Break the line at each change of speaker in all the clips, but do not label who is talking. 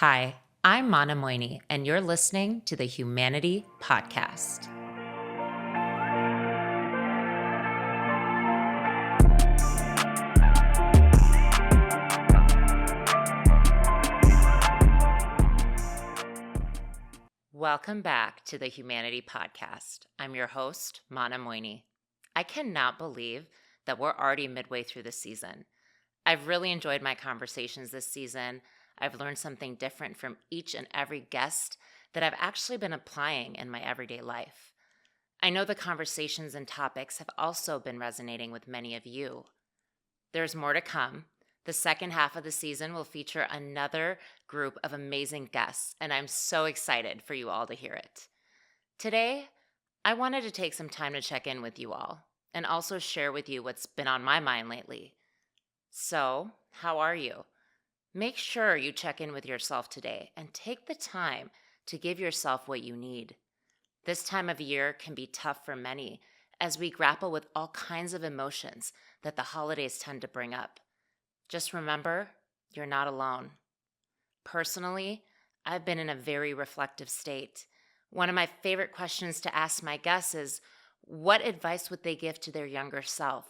Hi, I'm Mana Moini, and you're listening to the Humanity Podcast. Welcome back to the Humanity Podcast. I'm your host, Mana Moini. I cannot believe that we're already midway through the season. I've really enjoyed my conversations this season. I've learned something different from each and every guest that I've actually been applying in my everyday life. I know the conversations and topics have also been resonating with many of you. There's more to come. The second half of the season will feature another group of amazing guests, and I'm so excited for you all to hear it. Today, I wanted to take some time to check in with you all and also share with you what's been on my mind lately. So, how are you? Make sure you check in with yourself today and take the time to give yourself what you need. This time of year can be tough for many as we grapple with all kinds of emotions that the holidays tend to bring up. Just remember, you're not alone. Personally, I've been in a very reflective state. One of my favorite questions to ask my guests is, what advice would they give to their younger self?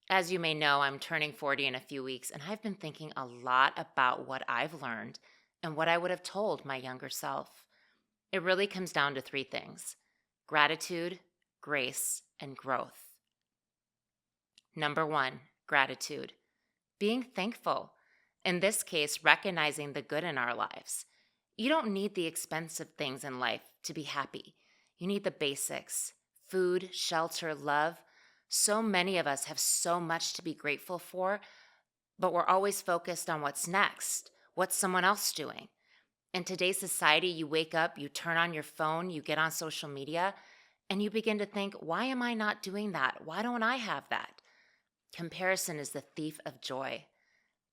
As you may know, I'm turning 40 in a few weeks, and I've been thinking a lot about what I've learned and what I would have told my younger self. It really comes down to three things: gratitude, grace, and growth. Number one, gratitude. Being thankful. In this case, recognizing the good in our lives. You don't need the expensive things in life to be happy. You need the basics: food, shelter, love. So many of us have so much to be grateful for, but we're always focused on what's next, what's someone else doing. In today's society, you wake up, you turn on your phone, you get on social media, and you begin to think, why am I not doing that? Why don't I have that? Comparison is the thief of joy.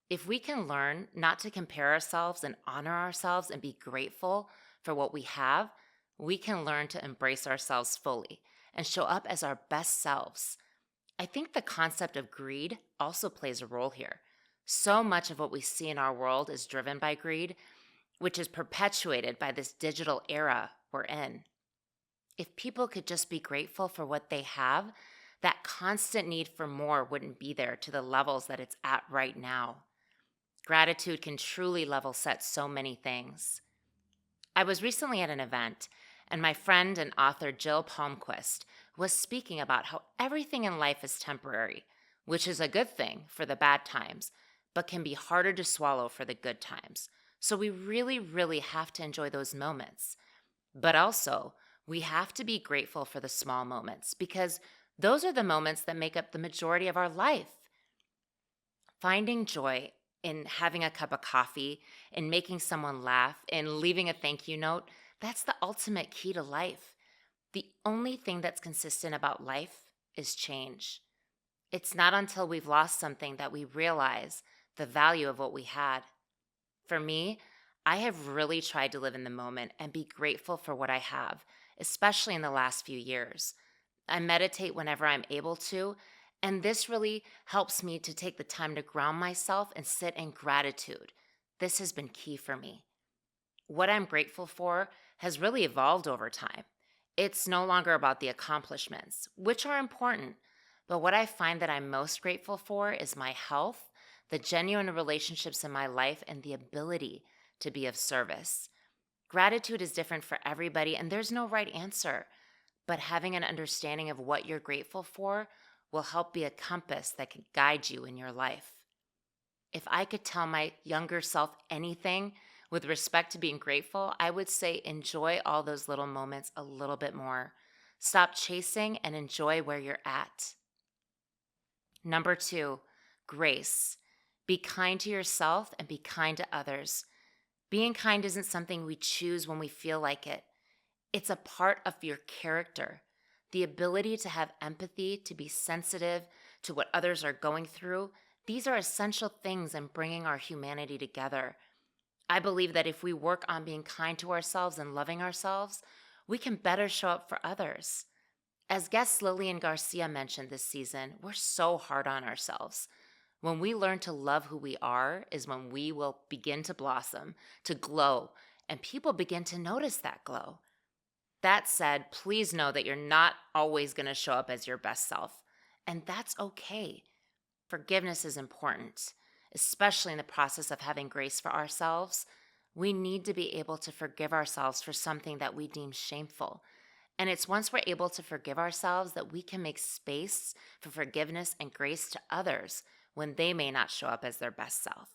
If we can learn not to compare ourselves and honor ourselves and be grateful for what we have, we can learn to embrace ourselves fully and show up as our best selves. I think the concept of greed also plays a role here. So much of what we see in our world is driven by greed, which is perpetuated by this digital era we're in. If people could just be grateful for what they have, that constant need for more wouldn't be there to the levels that it's at right now. Gratitude can truly level set so many things. I was recently at an event, and my friend and author Jill Palmquist was speaking about how everything in life is temporary, which is a good thing for the bad times, but can be harder to swallow for the good times. So we really, really have to enjoy those moments. But also, we have to be grateful for the small moments because those are the moments that make up the majority of our life. Finding joy in having a cup of coffee, in making someone laugh, in leaving a thank you note, that's the ultimate key to life. The only thing that's consistent about life is change. It's not until we've lost something that we realize the value of what we had. For me, I have really tried to live in the moment and be grateful for what I have, especially in the last few years. I meditate whenever I'm able to, and this really helps me to take the time to ground myself and sit in gratitude. This has been key for me. What I'm grateful for has really evolved over time. It's no longer about the accomplishments, which are important, but what I find that I'm most grateful for is my health, the genuine relationships in my life, and the ability to be of service. Gratitude is different for everybody, and there's no right answer, but having an understanding of what you're grateful for will help be a compass that can guide you in your life. If I could tell my younger self anything with respect to being grateful, I would say enjoy all those little moments a little bit more. Stop chasing and enjoy where you're at. Number two, grace. Be kind to yourself and be kind to others. Being kind isn't something we choose when we feel like it. It's a part of your character. The ability to have empathy, to be sensitive to what others are going through, these are essential things in bringing our humanity together. I believe that if we work on being kind to ourselves and loving ourselves, we can better show up for others. As guest Lillian Garcia mentioned this season, we're so hard on ourselves. When we learn to love who we are is when we will begin to blossom, to glow, and people begin to notice that glow. That said, please know that you're not always going to show up as your best self, and that's okay. Forgiveness is important, especially in the process of having grace for ourselves. We need to be able to forgive ourselves for something that we deem shameful. And it's once we're able to forgive ourselves that we can make space for forgiveness and grace to others when they may not show up as their best self.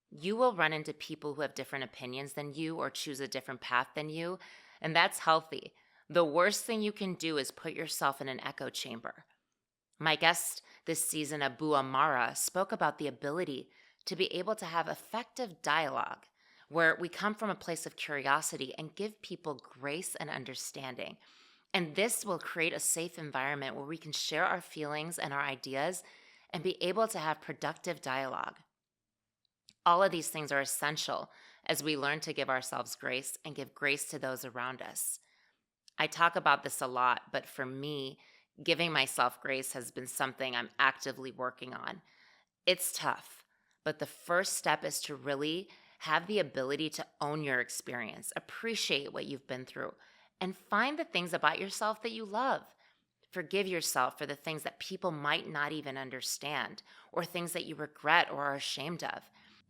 You will run into people who have different opinions than you or choose a different path than you, and that's healthy. The worst thing you can do is put yourself in an echo chamber. My guest this season, Abu Amara, spoke about the ability to be able to have effective dialogue where we come from a place of curiosity and give people grace and understanding. And this will create a safe environment where we can share our feelings and our ideas and be able to have productive dialogue. All of these things are essential as we learn to give ourselves grace and give grace to those around us. I talk about this a lot, but for me, giving myself grace has been something I'm actively working on. It's tough, but the first step is to really have the ability to own your experience, appreciate what you've been through, and find the things about yourself that you love. Forgive yourself for the things that people might not even understand or things that you regret or are ashamed of.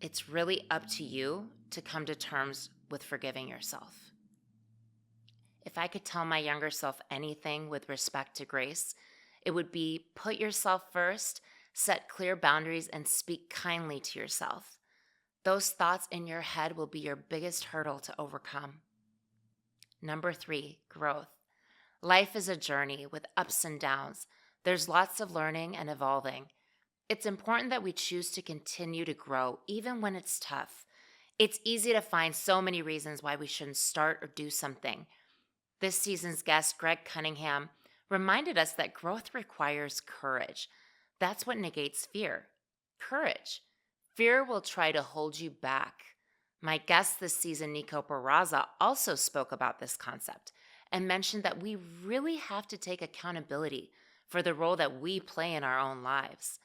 It's really up to you to come to terms with forgiving yourself. If I could tell my younger self anything with respect to grace, it would be put yourself first, set clear boundaries, and speak kindly to yourself. Those thoughts in your head will be your biggest hurdle to overcome. Number 3, growth. Life is a journey with ups and downs. There's lots of learning and evolving. It's important that we choose to continue to grow, even when it's tough. It's easy to find so many reasons why we shouldn't start or do something. This season's guest, Greg Cunningham, reminded us that growth requires courage. That's what negates fear. Courage. Fear will try to hold you back. My guest this season, Nico Barraza, also spoke about this concept and mentioned that we really have to take accountability for the role that we play in our own lives.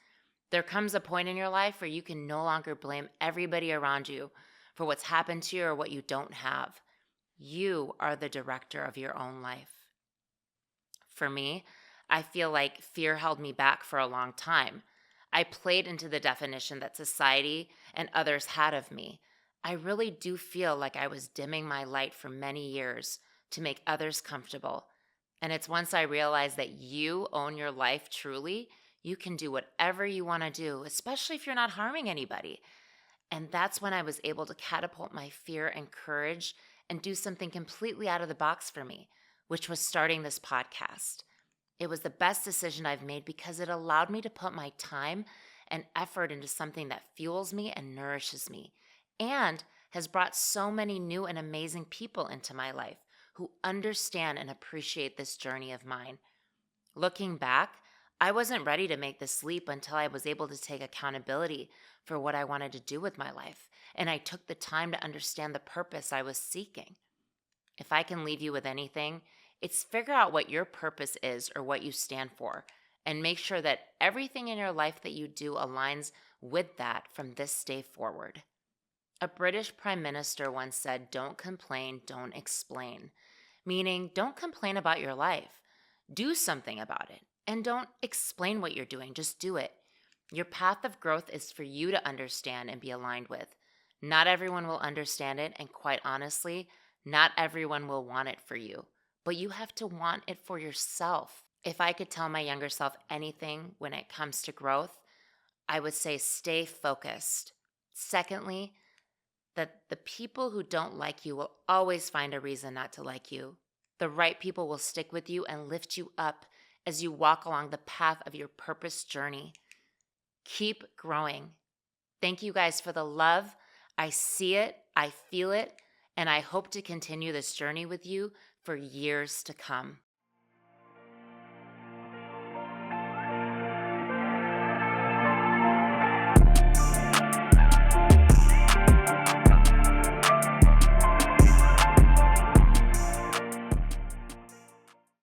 There comes a point in your life where you can no longer blame everybody around you for what's happened to you or what you don't have. You are the director of your own life. For me, I feel like fear held me back for a long time. I played into the definition that society and others had of me. I really do feel like I was dimming my light for many years to make others comfortable. And it's once I realized that you own your life truly, you can do whatever you want to do, especially if you're not harming anybody. And that's when I was able to catapult my fear and courage and do something completely out of the box for me, which was starting this podcast. It was the best decision I've made because it allowed me to put my time and effort into something that fuels me and nourishes me, and has brought so many new and amazing people into my life who understand and appreciate this journey of mine. Looking back, I wasn't ready to make this leap until I was able to take accountability for what I wanted to do with my life, and I took the time to understand the purpose I was seeking. If I can leave you with anything, it's figure out what your purpose is or what you stand for, and make sure that everything in your life that you do aligns with that from this day forward. A British Prime Minister once said, "Don't complain, don't explain," meaning don't complain about your life. Do something about it. And don't explain what you're doing, just do it. Your path of growth is for you to understand and be aligned with. Not everyone will understand it, and quite honestly, not everyone will want it for you. But you have to want it for yourself. If I could tell my younger self anything when it comes to growth, I would say stay focused. Secondly, that the people who don't like you will always find a reason not to like you. The right people will stick with you and lift you up as you walk along the path of your purpose journey. Keep growing. Thank you guys for the love. I see it, I feel it, and I hope to continue this journey with you for years to come.